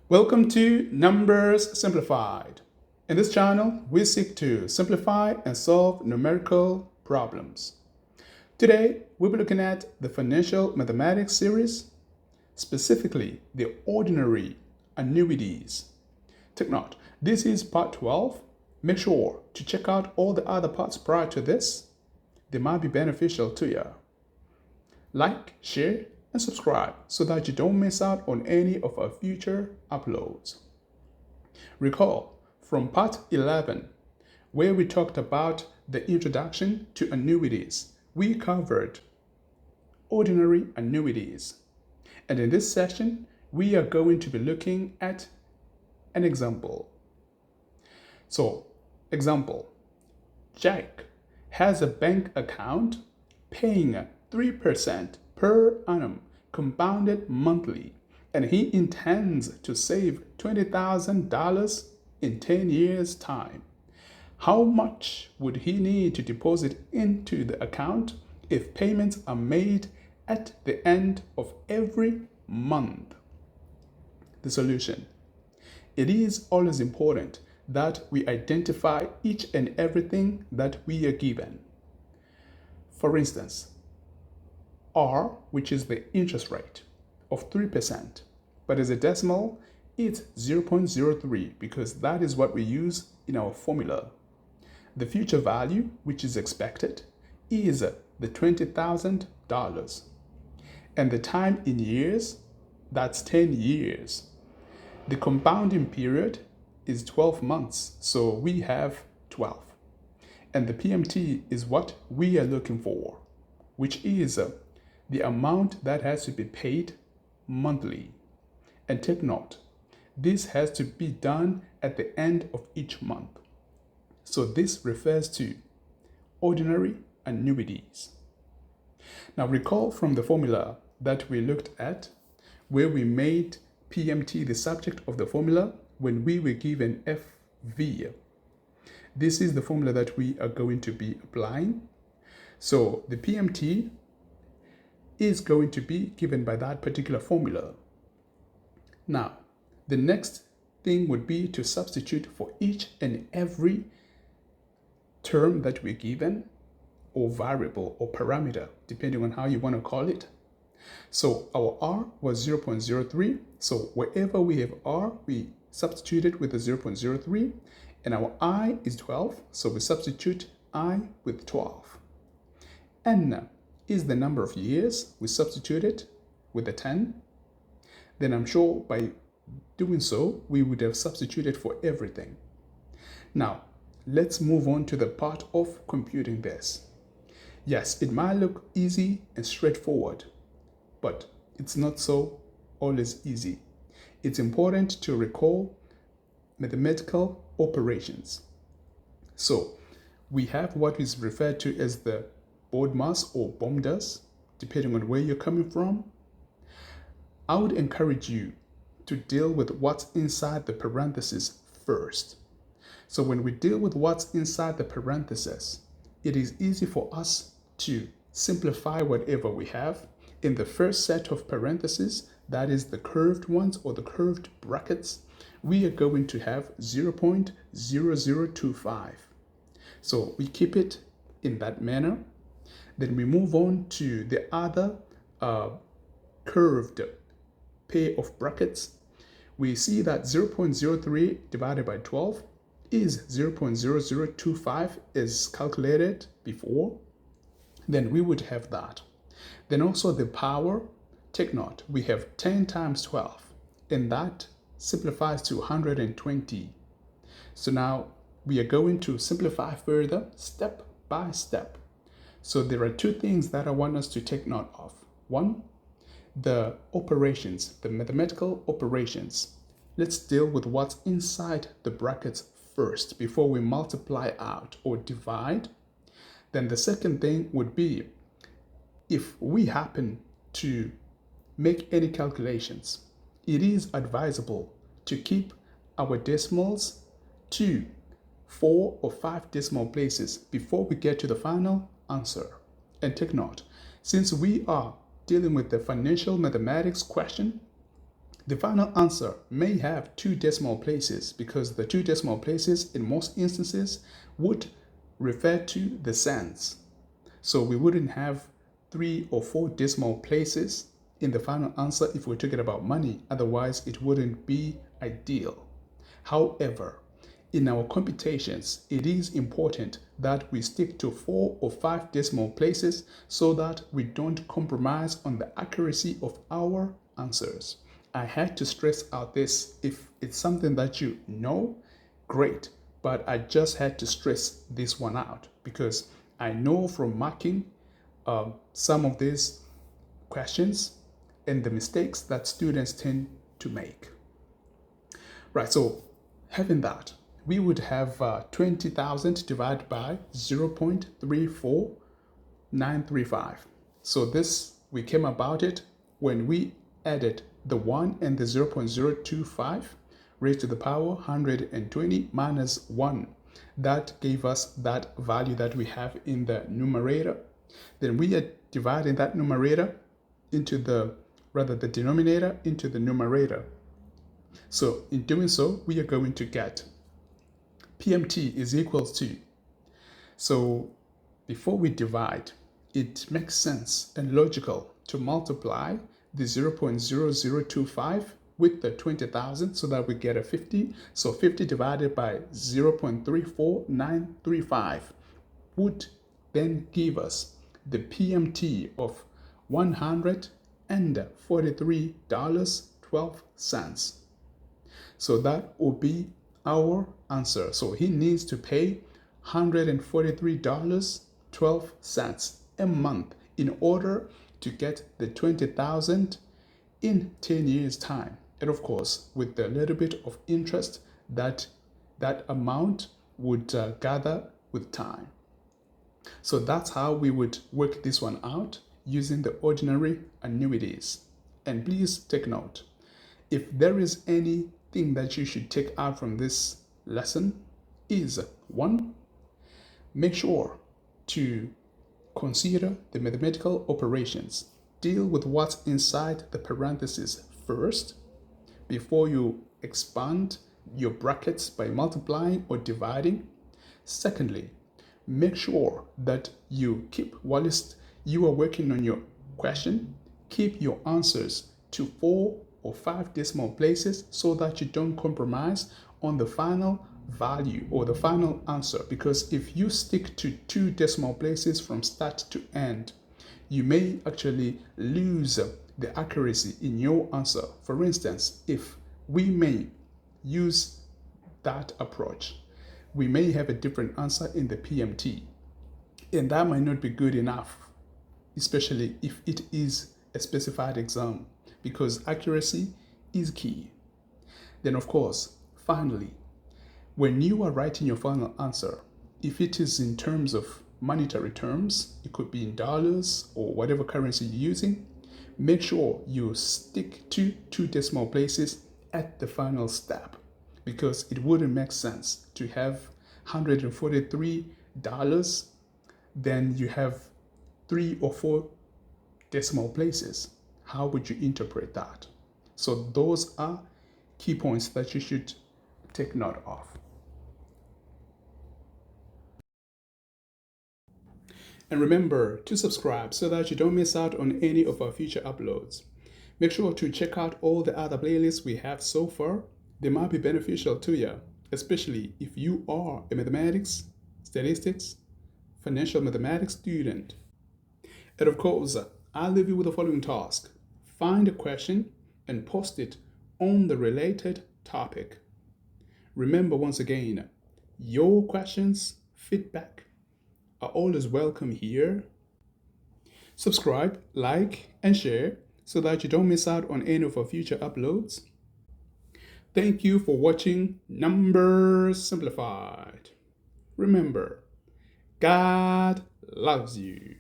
Welcome to Numbers Simplified. In this channel, we seek to simplify and solve numerical problems. Today, we'll be looking at the financial mathematics series, specifically the ordinary annuities. Take note, this is part 12. Make sure to check out all the other parts prior to this. They might be beneficial to you. Like, share, and subscribe so that you don't miss out on any of our future uploads. Recall from part 11, where we talked about the introduction to annuities, we covered ordinary annuities. And in this session, we are going to be looking at an example. So, example, Jack has a bank account paying 3% per annum compounded monthly, and he intends to save $20,000 in 10 years' time. How much would he need to deposit into the account if payments are made at the end of every month? The solution. It is always important that we identify each and everything that we are given. For instance, R, which is the interest rate of 3%, but as a decimal, it's 0.03 because that is what we use in our formula. The future value, which is expected, is the $20,000. And the time in years, that's 10 years. The compounding period is 12 months, so we have 12. And the PMT is what we are looking for, which is the amount that has to be paid monthly. And take note, this has to be done at the end of each month. So this refers to ordinary annuities. Now recall from the formula that we looked at, where we made PMT the subject of the formula when we were given FV. This is the formula that we are going to be applying. So the PMT is going to be given by that particular formula. Now, the next thing would be to substitute for each and every term that we're given, or variable or parameter, depending on how you want to call it. So our R was 0.03. So wherever we have R, we substituted with the 0.03. And our I is 12. So we substitute I with 12. N is the number of years. We substitute it with the 10. Then I'm sure by doing so, we would have substituted for everything. Now, let's move on to the part of computing this. Yes, it might look easy and straightforward, but it's not so always easy. It's important to recall mathematical operations. So we have what is referred to as the BODMAS or BOMDAS, depending on where you're coming from. I would encourage you to deal with what's inside the parentheses first. So when we deal with what's inside the parentheses, it is easy for us to simplify whatever we have. In the first set of parentheses, that is the curved ones or the curved brackets, we are going to have 0.0025. So we keep it in that manner. Then we move on to the other curved pair of brackets. We see that 0.03 divided by 12 is 0.0025 as calculated before. Then we would have that. Then also the power, take note, we have 10 times 12, and that simplifies to 120. So now we are going to simplify further step by step. So there are two things that I want us to take note of. One, the operations, the mathematical operations. Let's deal with what's inside the brackets first before we multiply out or divide. Then the second thing would be, if we happen to make any calculations, it is advisable to keep our decimals to 4 or 5 decimal places before we get to the final answer. And take note, since we are dealing with the financial mathematics question, The final answer may have two decimal places because the two decimal places in most instances would refer to the cents. So we wouldn't have 3 or 4 decimal places in the final answer if we're talking about money. Otherwise, it wouldn't be ideal. However, in our computations, it is important that we stick to 4 or 5 decimal places so that we don't compromise on the accuracy of our answers. I had to stress out this. If it's something that you know, great. But I just had to stress this one out because I know from marking some of these questions and the mistakes that students tend to make. Right, so having that, we would have 20,000 divided by 0.34935. So this, we came about it when we added the 1 and the 0.025 raised to the power 120 minus 1. That gave us that value that we have in the numerator. Then we are dividing that numerator into the denominator into the numerator. So in doing so, we are going to get PMT is equals to. So before we divide, it makes sense and logical to multiply the 0.0025 with the 20,000 so that we get a 50. So 50 divided by 0.34935 would then give us the PMT of $143.12. So that will be our answer. So he needs to pay $143.12 a month in order to get the 20,000 in 10 years time. And of course, with a little bit of interest that amount would gather with time. So that's how we would work this one out using the ordinary annuities. And please take note, if there is anything that you should take out from this lesson is 1, make sure to consider the mathematical operations. Deal with what's inside the parentheses first before you expand your brackets by multiplying or dividing. Secondly, make sure that you keep, whilst you are working on your question, keep your answers to 4 or 5 decimal places so that you don't compromise on the final value or the final answer. Because if you stick to 2 decimal places from start to end, you may actually lose the accuracy in your answer. For instance, if we may use that approach, we may have a different answer in the PMT, and that might not be good enough, especially if it is a specified exam, because accuracy is key. Then of course, finally, when you are writing your final answer, if it is in terms of monetary terms, it could be in dollars or whatever currency you're using, make sure you stick to 2 decimal places at the final step, because it wouldn't make sense to have $143, then you have 3 or 4 decimal places. How would you interpret that? So those are key points that you should take note of. And remember to subscribe so that you don't miss out on any of our future uploads. Make sure to check out all the other playlists we have so far. They might be beneficial to you, especially if you are a mathematics, statistics, financial mathematics student. And of course, I'll leave you with the following task. Find a question and post it on the related topic. Remember once again, your questions, feedback are always welcome here. Subscribe, like, and share so that you don't miss out on any of our future uploads. Thank you for watching Numbers Simplified. Remember, God loves you.